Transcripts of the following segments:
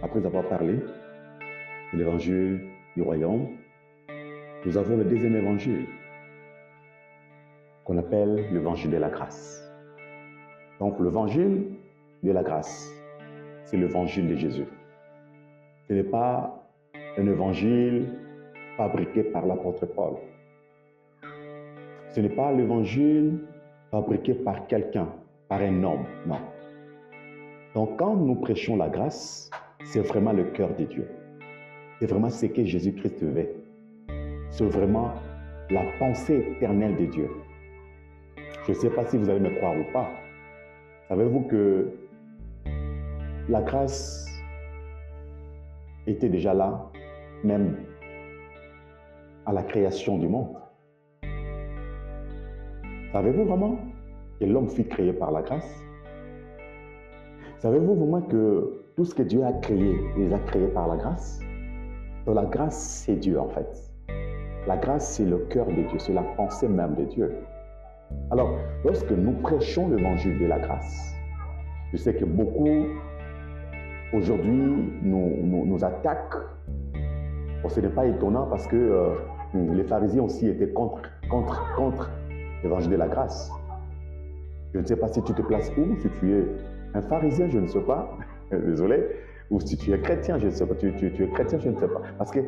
Après avoir parlé de l'évangile du royaume, nous avons le deuxième évangile qu'on appelle l'évangile de la grâce. Donc l'évangile de la grâce, c'est l'évangile de Jésus. Ce n'est pas un évangile fabriqué par l'apôtre Paul. Ce n'est pas l'évangile fabriqué par quelqu'un, par un homme, non. Donc quand nous prêchons la grâce, c'est vraiment le cœur de Dieu. C'est vraiment ce que Jésus-Christ veut. C'est vraiment la pensée éternelle de Dieu. Je ne sais pas si vous allez me croire ou pas. Savez-vous que la grâce était déjà là, même à la création du monde? Savez-vous vraiment que l'homme fut créé par la grâce? Savez-vous vraiment que tout ce que Dieu a créé, il les a créés par la grâce? Donc la grâce, c'est Dieu en fait. La grâce, c'est le cœur de Dieu, c'est la pensée même de Dieu. Alors, lorsque nous prêchons l'évangile de la grâce, je sais que beaucoup, aujourd'hui, nous attaquent. Bon, ce n'est pas étonnant parce que les pharisiens aussi étaient contre l'évangile de la grâce. Je ne sais pas si tu te places où, si tu es un pharisien, je ne sais pas, désolé, ou si tu es chrétien, je ne sais pas, tu es chrétien, je ne sais pas. Parce que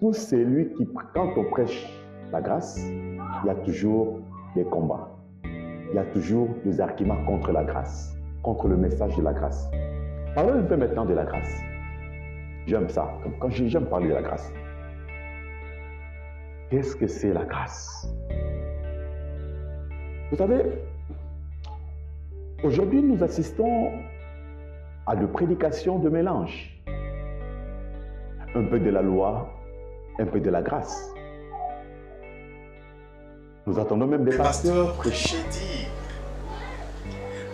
tout celui qui, quand on prêche la grâce, il y a toujours des combats. Il y a toujours des arguments contre la grâce, contre le message de la grâce. Parlons un peu maintenant de la grâce. J'aime ça, quand j'aime parler de la grâce. Qu'est-ce que c'est la grâce? Vous savez, aujourd'hui nous assistons à des prédications de mélange. Un peu de la loi, un peu de la grâce. Nous attendons même des pasteurs prêcher dire,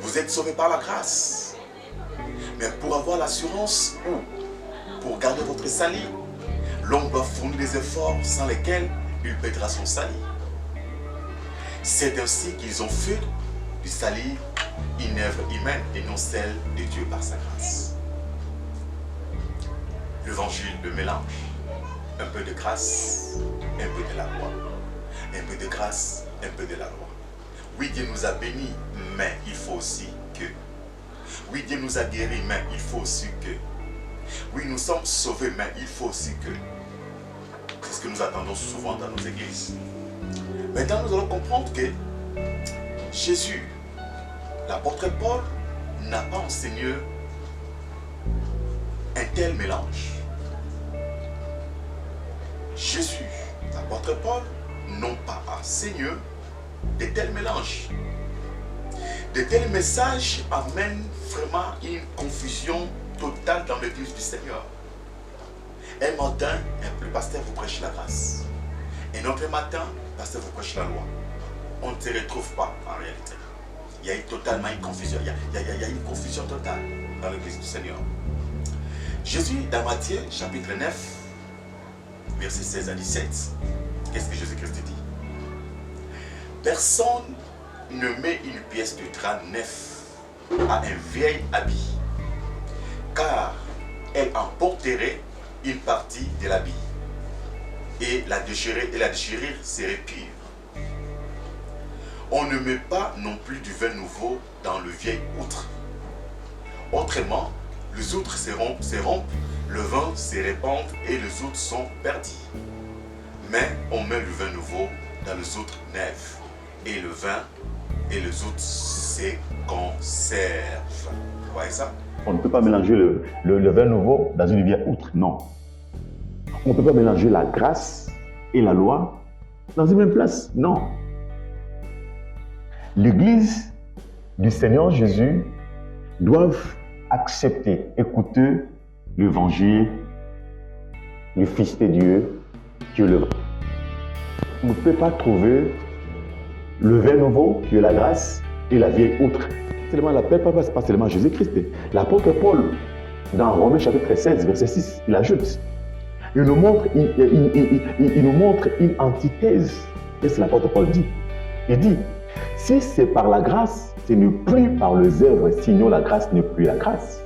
vous êtes sauvés par la grâce. Mais pour avoir l'assurance ou pour garder votre salut, l'homme doit fournir des efforts sans lesquels il perdra son salut. C'est ainsi qu'ils ont fait du salut une œuvre humaine et non celle de Dieu par sa grâce. L'évangile de mélange, un peu de grâce, un peu de la loi. Un peu de grâce, un peu de la loi. Oui, Dieu nous a bénis, mais il faut aussi que. Oui, Dieu nous a guéris, mais il faut aussi que. Oui, nous sommes sauvés, mais il faut aussi que. C'est ce que nous attendons souvent dans nos églises. Maintenant, nous allons comprendre que Jésus, l'apôtre Paul, n'a pas enseigné un tel mélange. Jésus, l'apôtre Paul, n'ont pas enseigné de tels mélanges. De tels messages amènent vraiment une confusion totale dans l'église du Seigneur. Un matin, le pasteur vous prêche la grâce. Un autre matin, le pasteur vous prêche la loi. On ne se retrouve pas en réalité. Il y a totalement une confusion. Il y a une confusion totale dans l'église du Seigneur. Jésus, dans Matthieu, chapitre 9, versets 16 à 17, qu'est-ce que Jésus-Christ dit? Personne ne met une pièce de drap neuf à un vieil habit, car elle emporterait une partie de l'habit, et la déchirer serait pire. On ne met pas non plus du vin nouveau dans le vieil outre. Autrement, les outres se rompent, le vin se répand et les outres sont perdus. Mais on met le vin nouveau dans les outres neuves, et le vin et les outres se conservent. Vous voyez ça? On ne peut pas mélanger le vin nouveau dans une vieille outre, non. On ne peut pas mélanger la grâce et la loi dans une même place, non. L'Église du Seigneur Jésus doit accepter, écouter l'évangile du Fils de Dieu, qui est le vin. On ne peut pas trouver le vin nouveau, qui est la grâce, et la vieille outre. Seulement l'appel, pas seulement Jésus-Christ. L'apôtre Paul, dans Romains chapitre 16, verset 6, il ajoute, il nous montre une antithèse. Qu'est-ce que l'apôtre Paul dit? Il dit, si c'est par la grâce, ce n'est plus par les œuvres, sinon la grâce n'est plus la grâce.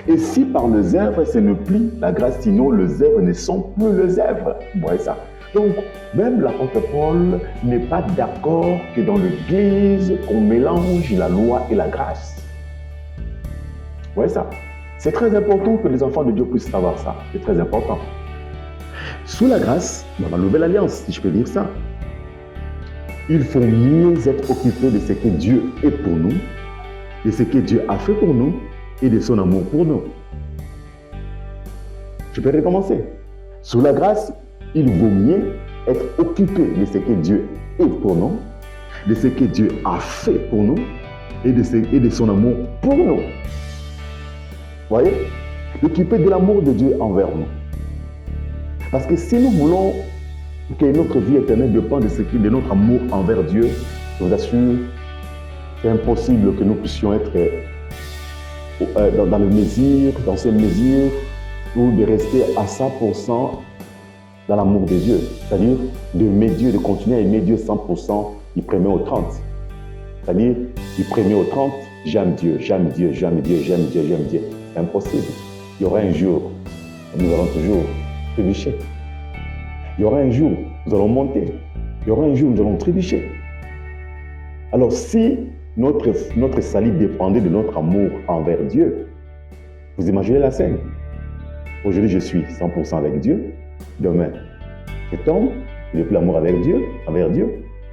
Et si par les œuvres, ce n'est plus la grâce, sinon les œuvres ne sont plus les œuvres. Vous voyez ça? Donc, même l'apôtre Paul n'est pas d'accord que dans l'Église, qu'on mélange la loi et la grâce. Vous voyez ça? C'est très important que les enfants de Dieu puissent savoir ça. C'est très important. Sous la grâce, dans la nouvelle alliance, si je peux dire ça, il faut mieux être occupé de ce que Dieu est pour nous, de ce que Dieu a fait pour nous et de son amour pour nous. Je peux recommencer. Sous la grâce, il vaut mieux être occupé de ce que Dieu est pour nous, de ce que Dieu a fait pour nous et de son amour pour nous. Vous voyez? Occupé de l'amour de Dieu envers nous. Parce que si nous voulons que notre vie éternelle dépend de notre amour envers Dieu, je vous assure, c'est impossible que nous puissions être dans le mesure, dans ces mesures, ou de rester à 100% dans l'amour de Dieu. C'est-à-dire d'aimer Dieu, de continuer à aimer Dieu 100% du 1er au 30. C'est-à-dire du 1er au 30, j'aime Dieu, j'aime Dieu, j'aime Dieu, j'aime Dieu, j'aime Dieu. C'est impossible. Il y aura un jour, nous allons toujours trébucher. Il y aura un jour, nous allons monter. Il y aura un jour, nous allons trébucher. Alors si notre salut dépendait de notre amour envers Dieu, vous imaginez la scène. Aujourd'hui, je suis 100% avec Dieu. Demain, je tombe, je n'ai plus l'amour envers Dieu.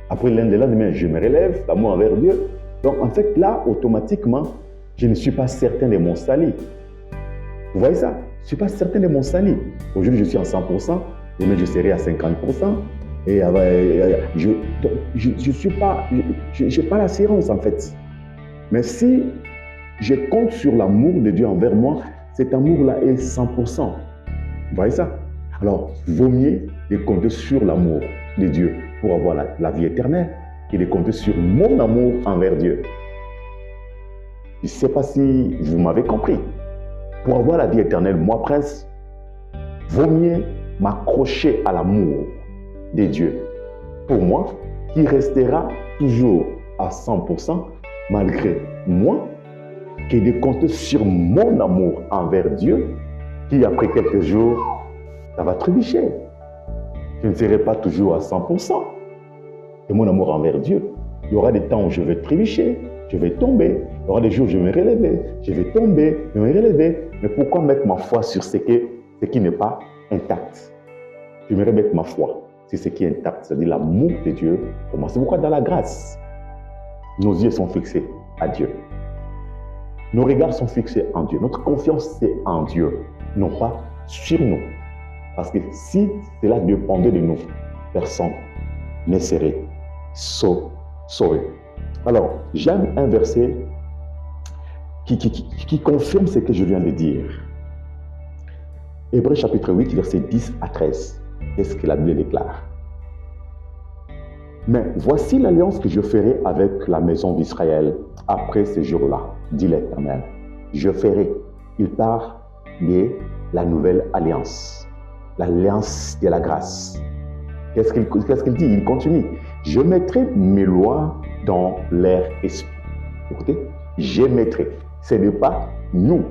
Après l'un des lendemains, je me relève, l'amour envers Dieu. Donc en fait, là, automatiquement, je ne suis pas certain de mon salut. Vous voyez ça? Je ne suis pas certain de mon salut. Aujourd'hui, je suis à 100%, demain, je serai à 50%. Et je n'ai pas l'assurance en fait. Mais si je compte sur l'amour de Dieu envers moi, cet amour-là est 100%. Vous voyez ça? Alors, vaut mieux de compter sur l'amour de Dieu pour avoir la vie éternelle que de compter sur mon amour envers Dieu. Je ne sais pas si vous m'avez compris. Pour avoir la vie éternelle, moi, Prince, vaut mieux m'accrocher à l'amour de Dieu. Pour moi, qui restera toujours à 100% malgré moi, que de compter sur mon amour envers Dieu, qui après quelques jours, ça va trébucher. Je ne serai pas toujours à 100%. Et mon amour envers Dieu, il y aura des temps où je vais trébucher, je vais tomber. Il y aura des jours où je vais me relever, je vais tomber, je vais me relever. Mais pourquoi mettre ma foi sur ce qui n'est pas intact? Je vais mettre ma foi sur ce qui est intact, c'est-à-dire l'amour de Dieu pour moi. C'est pourquoi dans la grâce, nos yeux sont fixés à Dieu. Nos regards sont fixés en Dieu. Notre confiance, c'est en Dieu, non pas sur nous. Parce que si cela dépendait de nous, personne ne serait sauvé. Alors, j'aime un verset qui confirme ce que je viens de dire. Hébreux chapitre 8, versets 10 à 13. Qu'est-ce que la Bible déclare? Mais voici l'alliance que je ferai avec la maison d'Israël après ce jour-là, dit l'Éternel. Je ferai. Il part de la nouvelle alliance, l'alliance de la grâce. Qu'est-ce qu'il dit? Il continue. Je mettrai mes lois dans leur esprit. Écoutez, je mettrai. Ce n'est pas nous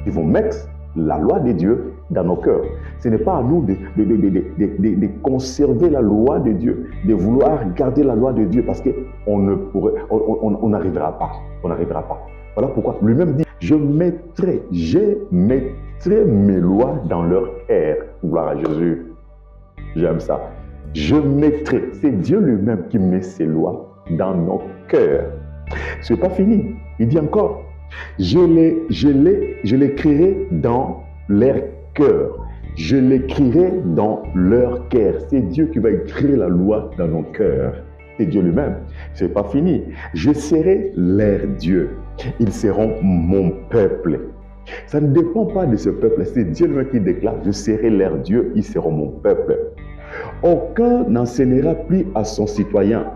qui vont mettre la loi de Dieu dans nos cœurs. Ce n'est pas à nous de conserver la loi de Dieu, de vouloir garder la loi de Dieu parce qu'on n'arrivera pas. On n'arrivera pas. Voilà pourquoi lui-même dit, je mettrai mes lois dans leur cœur. Gloire à Jésus. J'aime ça. Je mettrai. C'est Dieu lui-même qui met ses lois dans nos cœurs. Ce n'est pas fini. Il dit encore, je l'écrirai dans leur cœur. Je l'écrirai dans leur cœur. C'est Dieu qui va écrire la loi dans nos cœurs. C'est Dieu lui-même. Ce n'est pas fini. Je serai leur Dieu. Ils seront mon peuple. Ça ne dépend pas de ce peuple. C'est Dieu lui-même qui déclare, je serai leur Dieu, ils seront mon peuple. Aucun n'enseignera plus à son citoyen,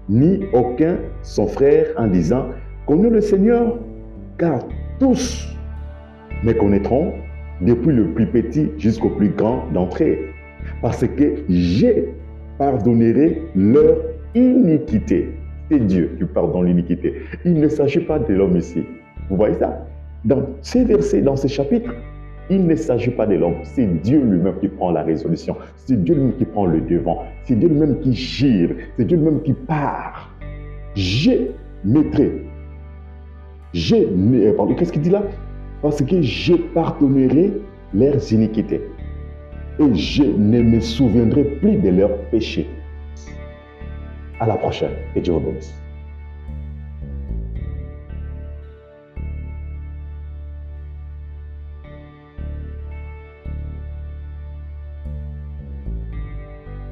ni aucun son frère en disant, connais le Seigneur, car tous me connaîtront, depuis le plus petit jusqu'au plus grand d'entre eux, parce que je pardonnerai leur iniquité. C'est Dieu qui pardonne l'iniquité. Il ne s'agit pas de l'homme ici. Vous voyez ça? Dans ces versets, dans ces chapitres, il ne s'agit pas de l'homme, c'est Dieu lui-même qui prend la résolution, c'est Dieu lui-même qui prend le devant, c'est Dieu lui-même qui gire, c'est Dieu lui-même qui part. Je mettrai, qu'est-ce qu'il dit là? Parce que je pardonnerai leurs iniquités et je ne me souviendrai plus de leurs péchés. À la prochaine et Dieu vous bénisse.